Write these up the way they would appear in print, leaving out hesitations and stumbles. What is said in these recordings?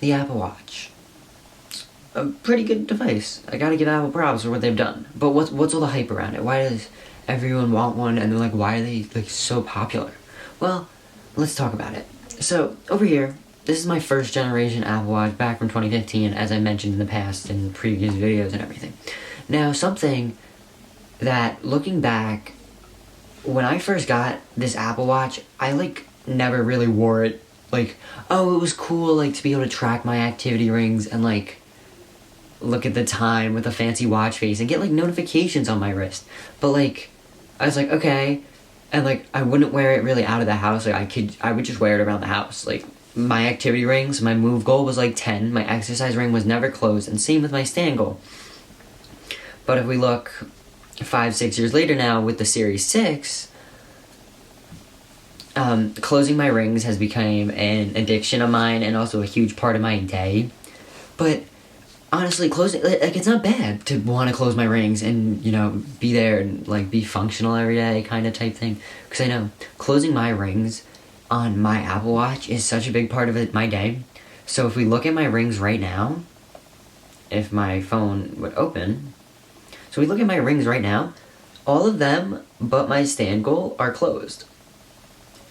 the Apple Watch. A pretty good device. I gotta give Apple props for what they've done. But what's all the hype around it? Why does everyone want one, and they're like, why are they like so popular? Well, let's talk about it. So, over here, this is my first generation Apple Watch back from 2015, as I mentioned in the past in previous videos and everything. Now, something that, looking back, when I first got this Apple Watch, I like never really wore it. Like, oh, it was cool, like, to be able to track my activity rings and like look at the time with a fancy watch face and get like notifications on my wrist. But like, I was like, okay, and like I wouldn't wear it really out of the house. Like I would just wear it around the house. Like my activity rings, my move goal was like 10. My exercise ring was never closed, and same with my stand goal. But if we look 5-6 years later now with the Series 6, closing my rings has become an addiction of mine and also a huge part of my day. But honestly, closing, like, it's not bad to want to close my rings and, you know, be there and like be functional every day kind of type thing. Because I know closing my rings on my Apple Watch is such a big part of my day. So if we look at my rings right now, if my phone would open, so we look at my rings right now, all of them but my stand goal are closed.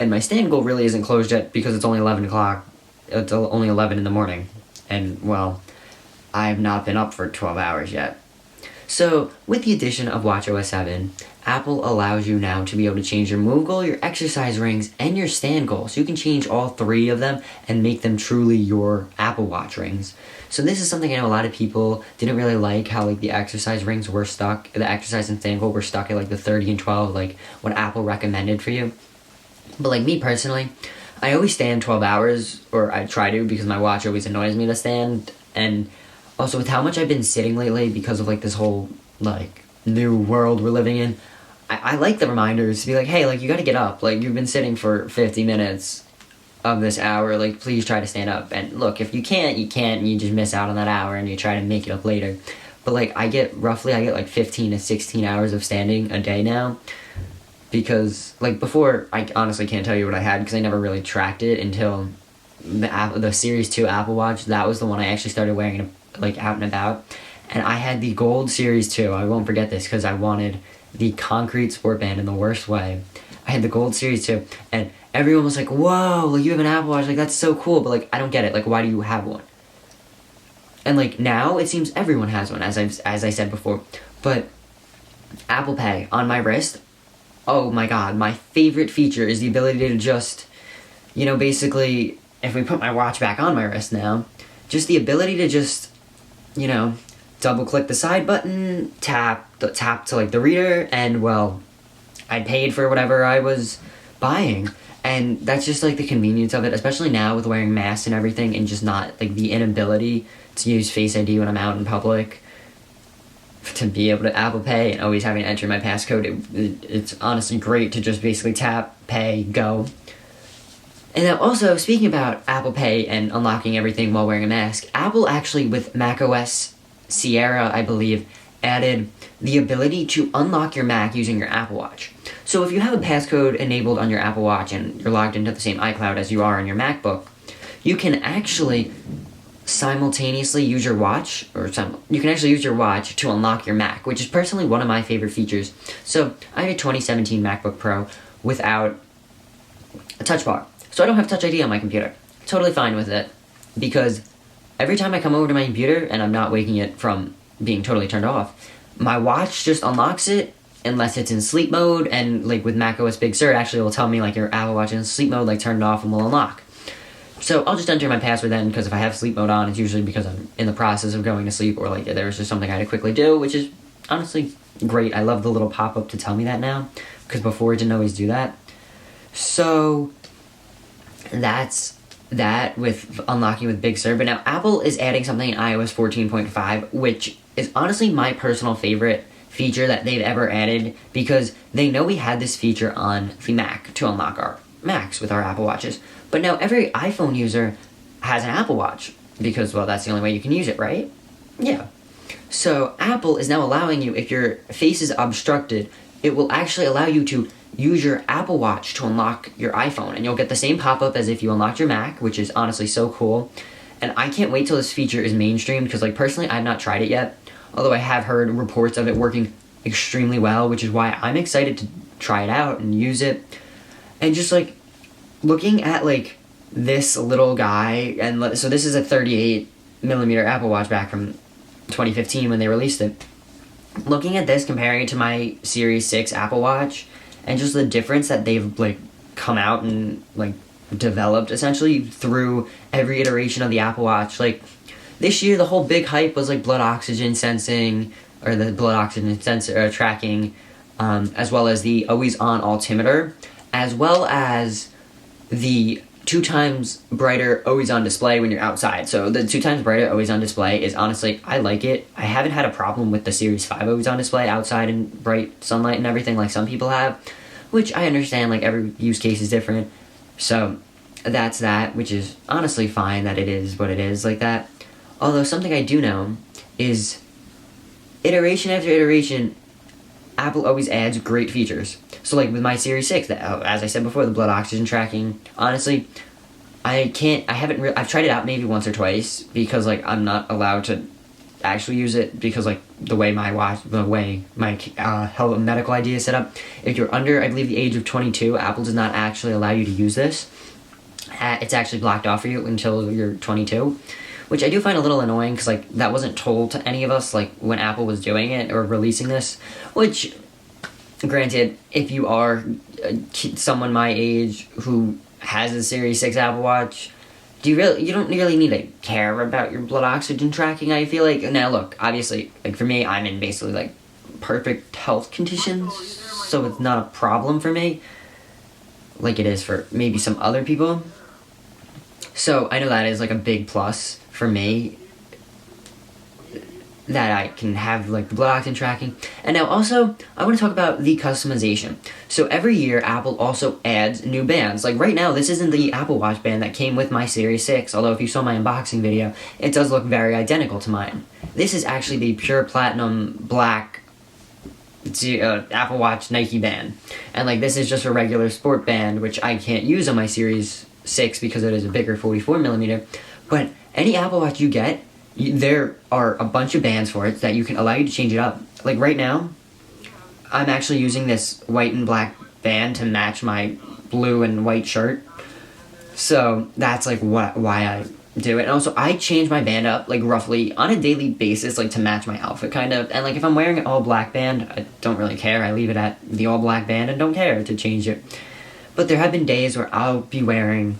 And my stand goal really isn't closed yet because it's only 11 o'clock. It's only 11 in the morning. And, well, I've not been up for 12 hours yet. So, with the addition of watchOS 7, Apple allows you now to be able to change your move goal, your exercise rings, and your stand goal. So you can change all three of them and make them truly your Apple Watch rings. So this is something I know a lot of people didn't really like, how like the exercise rings were stuck, the exercise and stand goal were stuck at like the 30 and 12, like what Apple recommended for you. But like me personally, I always stand 12 hours, or I try to, because my watch always annoys me to stand. And also with how much I've been sitting lately because of like this whole like new world we're living in, I like the reminders to be like, hey, like you gotta get up, like you've been sitting for 50 minutes of this hour, like please try to stand up. And look, if you can't, and you just miss out on that hour and you try to make it up later. But like I get like 15 to 16 hours of standing a day now. Because, like, before, I honestly can't tell you what I had because I never really tracked it until the Series 2 Apple Watch. That was the one I actually started wearing, like, out and about. And I had the gold Series 2. I won't forget this because I wanted the concrete sport band in the worst way. I had the gold Series 2, and everyone was like, whoa, like, you have an Apple Watch. Like, that's so cool. But, like, I don't get it. Like, why do you have one? And, like, now it seems everyone has one, as I said before. But Apple Pay on my wrist, oh my god, my favorite feature is the ability to just, you know, basically, if we put my watch back on my wrist now, just the ability to just, you know, double click the side button, tap to like the reader, and well, I paid for whatever I was buying. And that's just like the convenience of it, especially now with wearing masks and everything, and just not like the inability to use Face ID when I'm out in public. To be able to Apple Pay and always having to enter my passcode, it's honestly great to just basically tap, pay, go. And now also, speaking about Apple Pay and unlocking everything while wearing a mask, Apple actually, with macOS Sierra, I believe, added the ability to unlock your Mac using your Apple Watch. So if you have a passcode enabled on your Apple Watch and you're logged into the same iCloud as you are on your MacBook, you can actually simultaneously use your watch, you can actually use your watch to unlock your Mac, which is personally one of my favorite features. So I have a 2017 MacBook Pro without a touch bar, so I don't have Touch ID on my computer. Totally fine with it, because every time I come over to my computer and I'm not waking it from being totally turned off, my watch just unlocks it unless it's in sleep mode. And like with macOS Big Sur, actually will tell me like your Apple Watch is in sleep mode, like turn it off and will unlock. So I'll just enter my password then, because if I have sleep mode on, it's usually because I'm in the process of going to sleep, or like there was just something I had to quickly do, which is honestly great. I love the little pop-up to tell me that now, because before it didn't always do that. So that's that with unlocking with Big Sur. But now Apple is adding something in iOS 14.5, which is honestly my personal favorite feature that they've ever added, because they know we had this feature on the Mac to unlock our Macs with our Apple Watches. But now every iPhone user has an Apple Watch, because, well, that's the only way you can use it, right? Yeah. So Apple is now allowing you, if your face is obstructed, it will actually allow you to use your Apple Watch to unlock your iPhone, and you'll get the same pop-up as if you unlocked your Mac, which is honestly so cool. and I can't wait till this feature is mainstream, because like personally I've not tried it yet, although I have heard reports of it working extremely well, which is why I'm excited to try it out and use it. And just like looking at like this little guy, and so this is a 38mm Apple Watch back from 2015 when they released it. Looking at this, comparing it to my Series 6 Apple Watch, and just the difference that they've like come out and like developed essentially through every iteration of the Apple Watch. Like this year the whole big hype was like blood oxygen sensing, or the blood oxygen sensor tracking, as well as the always on altimeter, as well as the 2 times brighter always on display when you're outside. So the 2 times brighter always on display is honestly, I like it. I haven't had a problem with the Series 5 always on display outside in bright sunlight and everything like some people have, which I understand, like every use case is different. So that's that, which is honestly fine that it is what it is like that. Although something I do know is iteration after iteration, Apple always adds great features. So like with my Series 6, as I said before, the blood oxygen tracking, honestly, I've tried it out maybe once or twice, because like I'm not allowed to actually use it, because like the way my health medical ID is set up, if you're under, I believe, the age of 22, Apple does not actually allow you to use this. It's actually blocked off for you until you're 22. Which I do find a little annoying, because like that wasn't told to any of us like when Apple was doing it or releasing this. Which, granted, if you are someone my age who has a Series 6 Apple Watch, you don't really need to care about your blood oxygen tracking, I feel like. Now look, obviously, like for me, I'm in basically like perfect health conditions, so it's not a problem for me, like it is for maybe some other people. So I know that is like a big plus for me, that I can have like the blood oxygen tracking. And now also, I want to talk about the customization. So every year, Apple also adds new bands. Like right now, this isn't the Apple Watch band that came with my Series 6, although if you saw my unboxing video, it does look very identical to mine. This is actually the pure platinum black Apple Watch Nike band. And like this is just a regular sport band, which I can't use on my Series 6 because it is a bigger 44mm. But any Apple Watch you get, there are a bunch of bands for it that you can allow you to change it up. Like right now, I'm actually using this white and black band to match my blue and white shirt. So that's like why I do it. And also, I change my band up like roughly on a daily basis, like to match my outfit kind of. And like if I'm wearing an all black band, I don't really care. I leave it at the all black band and don't care to change it. But there have been days where I'll be wearing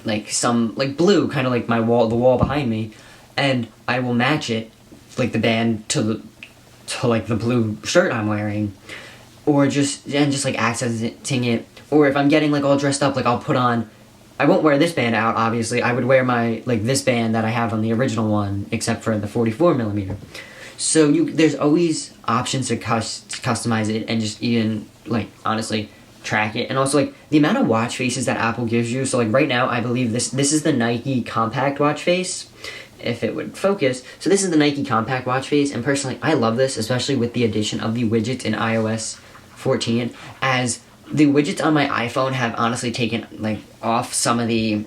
like some like blue, kind of like the wall behind me, and I will match it, like the band to like the blue shirt I'm wearing, or just like accenting it. Or if I'm getting like all dressed up, like I'll put on, I won't wear this band out, obviously. I would wear my like this band that I have on the original one, except for the 44mm. So there's always options to customize it, and just even like honestly track it. And also like the amount of watch faces that Apple gives you. So like right now, I believe this is the Nike compact watch face, if it would focus. So this is the Nike compact watch face, and personally I love this, especially with the addition of the widgets in iOS 14, as the widgets on my iPhone have honestly taken like off some of the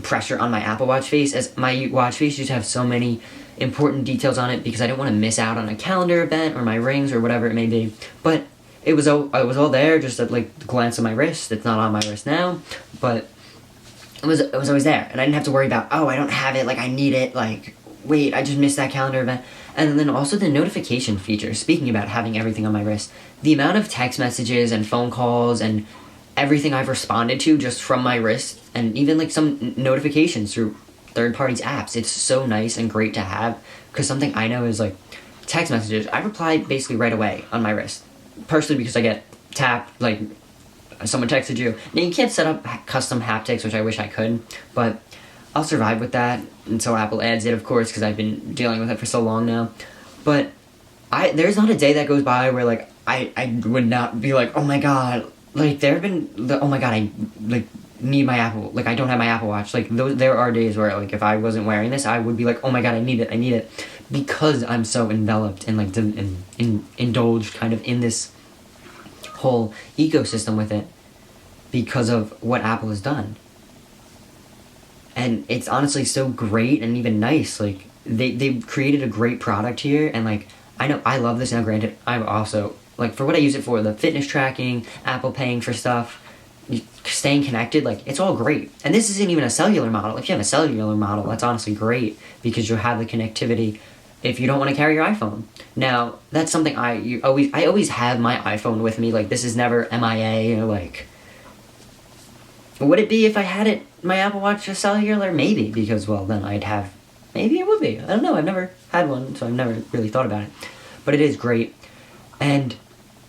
pressure on my Apple Watch face, as my watch face used to have so many important details on it, because I didn't want to miss out on a calendar event or my rings or whatever it may be. But it was all there, just at like the glance of my wrist. It's not on my wrist now, but it was always there, and I didn't have to worry about, oh, I don't have it, like I need it, like wait, I just missed that calendar event. And then also the notification feature. Speaking about having everything on my wrist, the amount of text messages and phone calls and everything I've responded to just from my wrist, and even like some notifications through third-party apps, it's so nice and great to have. Because something I know is like text messages, I reply basically right away on my wrist, partially because I get tapped, like someone texted you. Now you can't set up custom haptics, which I wish I could, but I'll survive with that until Apple adds it, of course, because I've been dealing with it for so long now. But there's not a day that goes by where like I would not be like, oh my god, like there have been oh my god, I like need my Apple, like I don't have my Apple Watch. Like there are days where like if I wasn't wearing this, I would be like, oh my god, I need it, because I'm so enveloped and like indulged kind of in this whole ecosystem with it, because of what Apple has done. and it's honestly so great and even nice. Like they've created a great product here, and like I know I love this now. Granted, I'm also like for what I use it for, the fitness tracking, Apple paying for stuff, staying connected, like it's all great. And this isn't even a cellular model. If you have a cellular model, that's honestly great because you'll have the connectivity if you don't want to carry your iPhone. Now, that's something I always have my iPhone with me. Like this is never MIA or like. Would it be if I had it my Apple Watch a cellular? Maybe, because well then I'd have, maybe it would be. I don't know. I've never had one, so I've never really thought about it. But it is great, and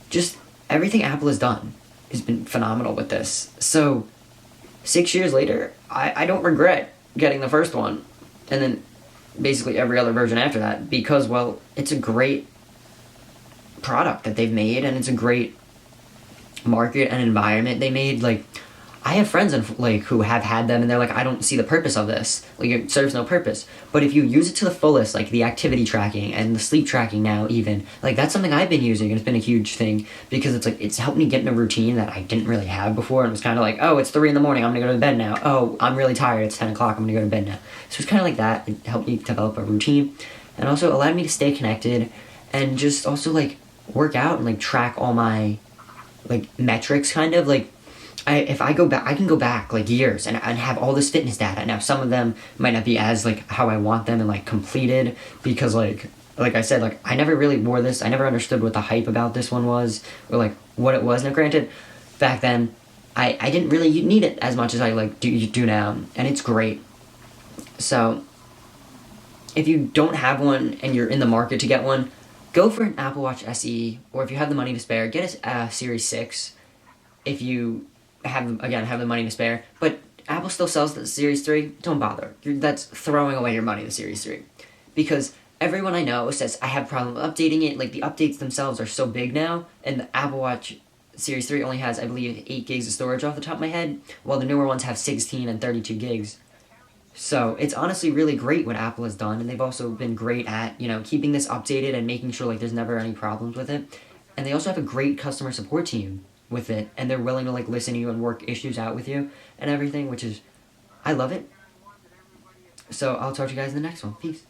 just everything Apple has done has been phenomenal with this. So 6 years later, I don't regret getting the first one, and then basically every other version after that, because well it's a great product that they've made, and it's a great market and environment they made. Like I have friends like who have had them, and they're like, I don't see the purpose of this. Like it serves no purpose. But if you use it to the fullest, like the activity tracking and the sleep tracking now, even like that's something I've been using, and it's been a huge thing because it's like it's helped me get in a routine that I didn't really have before, and it was kind of like, oh, it's 3 a.m, I'm gonna go to bed now. Oh, I'm really tired. It's 10 o'clock. I'm gonna go to bed now. So it's kind of like that. It helped me develop a routine, and also allowed me to stay connected, and just also like work out and like track all my like metrics, kind of like. If I go back, I can go back like years and have all this fitness data. Now some of them might not be as like how I want them and like completed, because like I said, like I never really wore this. I never understood what the hype about this one was, or like what it was. Now granted, back then I didn't really need it as much as I like do now, and it's great. So if you don't have one and you're in the market to get one, go for an Apple Watch SE, or if you have the money to spare, get a Series 6 if you have the money to spare. But Apple still sells the Series 3. Don't bother. That's throwing away your money, the Series 3. Because everyone I know says I have a problem updating it. Like the updates themselves are so big now, and the Apple Watch Series 3 only has, I believe, 8 gigs of storage off the top of my head, while the newer ones have 16 and 32 gigs. So it's honestly really great what Apple has done, and they've also been great at, keeping this updated and making sure like there's never any problems with it. And they also have a great customer support team with it, and they're willing to like listen to you and work issues out with you and everything, which is, I love it. So I'll talk to you guys in the next one. Peace.